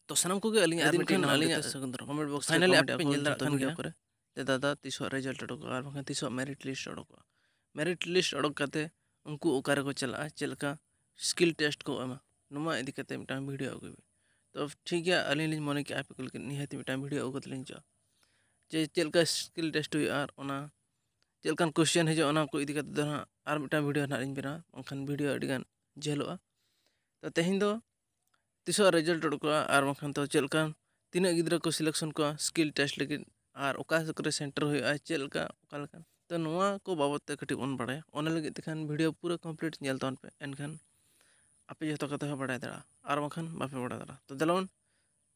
तो सामान को अली कमेंट बॉक्स फाइनली आप पे नेल दाड़ा वीडियो करे जे दादा तीसो रिजल्ट ओडोक और बखा तीसो मेरिट लिस्ट ओडोक मेरिट लिस्ट ओडोक काते उनको ओकारे को चला चलका स्किल टेस्ट को एमा नुमा इदी काते मिटांग वीडियो अगुबे तो ठीक है अली लिंग मने के आप को निहाती मिटांग वीडियो अगुत लिंग जो जे चलका स्किल टेस्ट हुई और ओना चलकान क्वेश्चन है जो ओना को इदी काते दो और मिटांग वीडियो ना लिंग बिना अंखान वीडियो अडिगान झेलोआ तो तेहिं दो तीसो रिजल्ट ओडोक और बखन तो चलकान तीना गिद्रा को सिलेक्शन को स्किल टेस्ट लगे और ओका करे सेंटर हुआ चलका ओका तो नोआ को बाबत ते कटी बन बड़े ओना लगे तखान वीडियो पूरा कंप्लीट नेल तन पे एनखान आपे जतो कथा बड़ा दड़ा और बखन बापे बड़ा दड़ा तो दलवन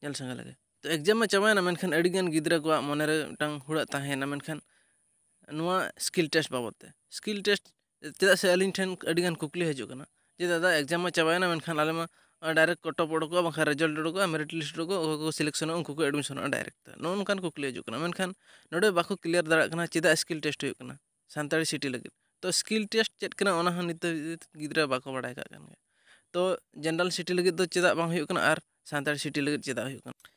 नेल संगे लगे तो एग्जाम में चाबाना मेनखान अडिगान गिद्रा को मने रे टांग हुड़ा ताहेना मेनखान नोआ स्किल टेस्ट बाबत ते स्किल टेस्ट चेदा से अलिन ठेन अडिगान कुकली हजो कना जे दादा एग्जाम में चाबाना मेनखान आले मा डायरेक्ट कटअप ओडोको बखा रिजल्ट ओडोको मेरिट लिस्ट ओडोको सिलेक्शन उनको को एडमिशन डायरेक्ट नोनकान कुकली हजो कना मेनखान नोडे बाको क्लियर दाड़ा कना चेदा स्किल टेस्ट हुई कना सानताड़ी सिटी लगे तो स्किल टेस्ट चेक कना ओना हन नित गिद्रा बाको बड़ाय का कन तो जनरल सिटी लगे तो चेदा बांग हुई कना और सानताड़ी सिटी लगे चेदा हुई कना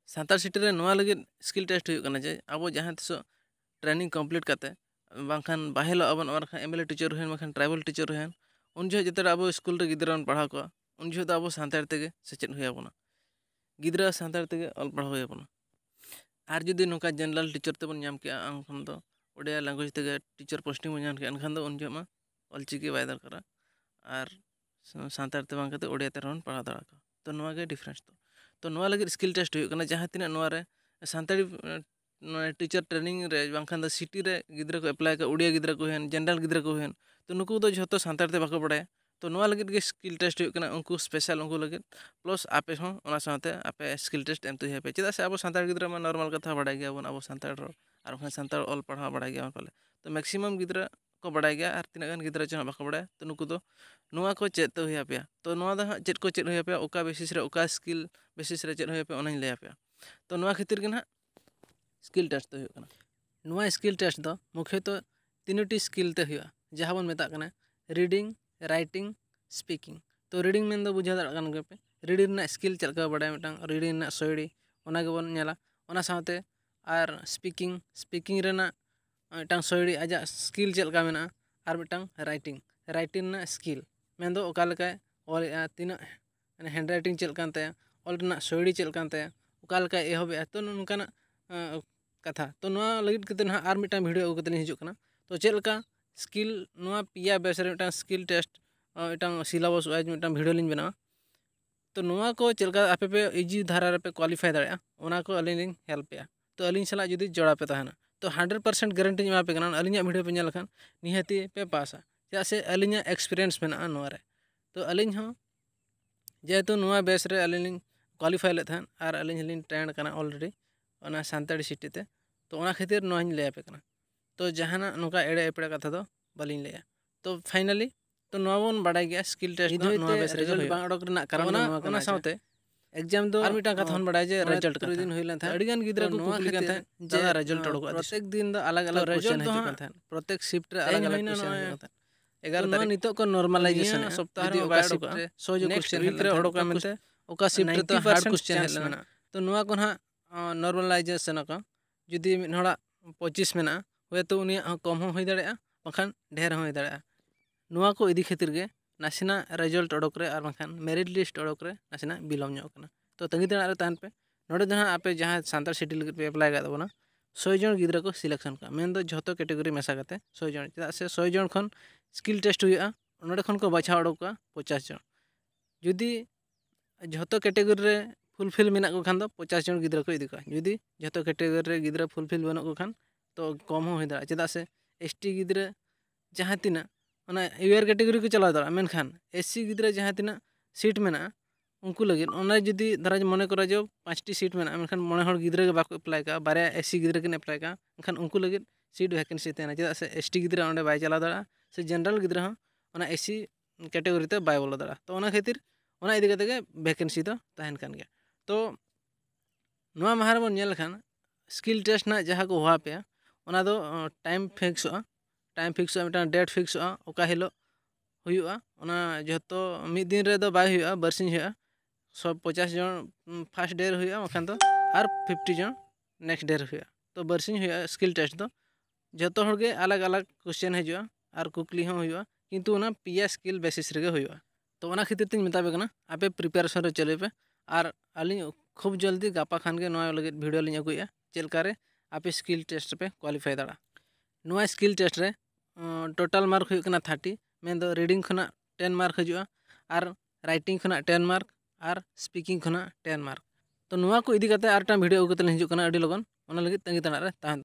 सानताड़ सिटी रे नोआ लगे स्किल टेस्ट हुई कना जे अब जहां तिसो ट्रेनिंग कंप्लीट करते बांखान बाहेलो अबन और एमएलए टीचर हुन बांखान ट्राइबल टीचर हुन उन जो जते अब स्कूल रे गिद्रा पढ़ा को उन जो अब सानताड़ तेगे सेचेद हुई आबोना गिद्रा सानताड़ तेगे ऑल पढ़ा हुई आबोना और जुदी नोका जनरल टीचर तेबन नाम के आंखान दो ओडिया लैंग्वेज तेगे टीचर पोस्टिंग बन नाम के अनखान दो उन जो मा ऑलचिकी बाय दरकारा और सानताड़ ते बांग कते ओडिया ते रन पढ़ा दड़ा का तो नोआ के डिफरेंस तो नोआ लगे स्किल टेस्ट हुई कना जहां तिना नोआ रे सानताड़ी टीचर ट्रेनिंग रे बांखान द सिटी रे गिद्रा को अप्लाई का ओडिया गिद्रा को हन जनरल गिद्रा को हन तो नुकु दो जतो सानताड़ ते बाको बड़ाय तो नोआ लगे के स्किल टेस्ट हुई कना उनको स्पेशल उनको लगे प्लस आपे हों ओना साथे आपे स्किल टेस्ट एम तो हेपे चेदा से अब सानताड़ गिद्रा मा नॉर्मल कथा बड़ाय गया बन अब सानताड़ रो और बखन सानताड़ ऑल पढ़ा बड़ाय गया पाले तो मैक्सिमम गिद्रा को बड़ाय गया और तीना गान गिद्रा चना बाको बड़ाय तो नुकु दो नोआ को चेत तो हुई पे तो नोआ द हां चेत को चेत हुई पे ओका बेसिस रे ओका स्किल बेसिस रे चेत हुई पे ओनाኝ लय पे तो नोआ खातिर के ना स्किल टेस्ट तो हुई नोआ स्किल टेस्ट दो मुख्य तो तीनोटी स्किल ते हुआ जहां बन मेता कना रीडिंग राइटिंग स्पीकिंग तो रीडिंग में दो बुझा दाड़ा कन पे रीडिंग ना स्किल चलका बड़ा मिटांग रीडिंग ना सोयड़ी ओना के बन नेला ओना साथे और स्पीकिंग रेना मिटांग सोयड़ी आजा स्किल चलका मेना और मिटांग राइटिंग ना स्किल में दो ओका लका ऑल तीना हैंड राइटिंग चलकान ते ऑल ना सोयड़ी चलकान ते ओका लका एहोबे तो नुनकाना कथा तो नोआ लगित कते ना और मिटांग वीडियो अगु कते हिजुक कना तो चलका स्किल नोआ पिया बेस रे मिटांग स्किल टेस्ट मिटांग सिलेबस वाइज मिटांग वीडियो लिंग बना तो नोआ को चलका आपे पे इजी धारा रे पे क्वालिफाई दाड़ा ओना को अलिंग लिंग हेल्प या तो अलिंग सला जुदी जोड़ा पे तहना तो 100% गारंटी मा पे कना अलिंग वीडियो पे नेल खान निहाती पे पासा चेदा से अलिंग एक्सपीरियंस मेना नोआ रे तो अलिंग हो जेहेतु नोआ बेस रे अलिंग क्वालिफाई ले थन और अलिंग लिंग ट्रेंड कना ऑलरेडी ओना सानताड़ी सिटी ते तो ओना खातिर नोआኝ लय पे कना तो जहाना नोका एड़े एपड़े कथा दो बालिंग लया तो फाइनली तो नोआ बन बड़ाय गया स्किल टेस्ट दो नोआ बेस रिजल्ट बांग अडक रना कारण नोआ ओना साथे एग्जाम दो और मिटा कथा हन बड़ाय जे रिजल्ट का दिन होइलन था अडिगान गिद्रा को कुकली kan था ज्यादा रिजल्ट अडक प्रत्येक दिन दो अलग अलग क्वेश्चन हिजु kan था प्रत्येक शिफ्ट रे अलग अलग क्वेश्चन हिजु kan 11 तारीख नितो को नॉर्मलाइजेशन सप्ताह रे ओका शिफ्ट रे 100 जो क्वेश्चन वीक रे अडक मिलते ओका शिफ्ट तो हार्ड क्वेश्चन हेलना तो नोआ को ना नॉर्मलाइजेशन का जुदी मिनहड़ा 25 मेना होय तो उनी कम हो दाड़ा बखान ढेर हो दाड़ा नोआ को इदी खातिर गे नासिना रिजल्ट अडक रे और बखान मेरिट लिस्ट अडक रे नासिना बिलम ᱧᱚᱜ कना तो तंगी तना रे तान पे नोडे दना आपे जहां सानताड़ सिटी लगे पे अप्लाई का दबना 100 जन गिद्रा को सिलेक्शन का मेन दो जतो कैटेगरी मेसा करते 100 जन चेदा से 100 जन खन स्किल टेस्ट हुआ नोडे खन को बाछा अडक 50 जन जुदी जतो कैटेगरी रे फुलफिल मेना को खान दो 50 जन गिद्रा को इदी का जुदी जतो कैटेगरी रे गिद्रा फुलफिल बनो को खान तो कम हो दाड़ा चेदा से एसटी गिद्रा जहां तिना ओना यूआर कैटेगरी को चला दाड़ा मेनखान एससी गिद्रा जहां तिना सीट मेना उनको लगे ओना जुदी धरा मने करा जो 5टी सीट मेना मेनखान मने हर गिद्रा के बाको अप्लाई का बारे एससी गिद्रा के अप्लाई का मेनखान उनको लगे सीट वैकेंसी तेना चेदा से एसटी गिद्रा ओंडे बाय चला दाड़ा से जनरल गिद्रा हो ओना एससी कैटेगरी ते बाय बोला दाड़ा तो ओना खातिर ओना इदी कते के वैकेंसी तो तहन कान गया तो नोआ महार बन नेल खान स्किल टेस्ट ना जहां को हुआ पे ओना दो टाइम फिक्स मिटा डेट फिक्स ओका हिलो हुआ ओना जतो मिद दिन रे दो बाय हुआ बरसिंग हुआ 150 जन फर्स्ट डे हुआ बखान तो और 50 जन नेक्स्ट डे हुआ तो बरसिंग हुआ स्किल टेस्ट तो जो हर अलग अलग क्वेश्चन हजूँ और कुकली हुआ किंतु उना पिया स्किल बेसिस रे हुआ तो उना खातिर तीन मेताबे कना आपे प्रिपेरेशन रे चले पे और अली खूब जल्दी गापा खान के नया लगे वीडियो लिंग अगुया चलकारे आपे स्किल टेस्ट पे क्वालिफाई दाड़ा नया स्किल टेस्ट रे टोटल मार्क हुई कना 30 मेन दो रीडिंग खना 10 मार्क हजूँ और राइटिंग खना 10 मार्क और स्पीकिंग खना 10 मार्क तो नया को इदी करते आरटा वीडियो अगुते हजू कना अडी लगन ओना लगे तंगी तणा रे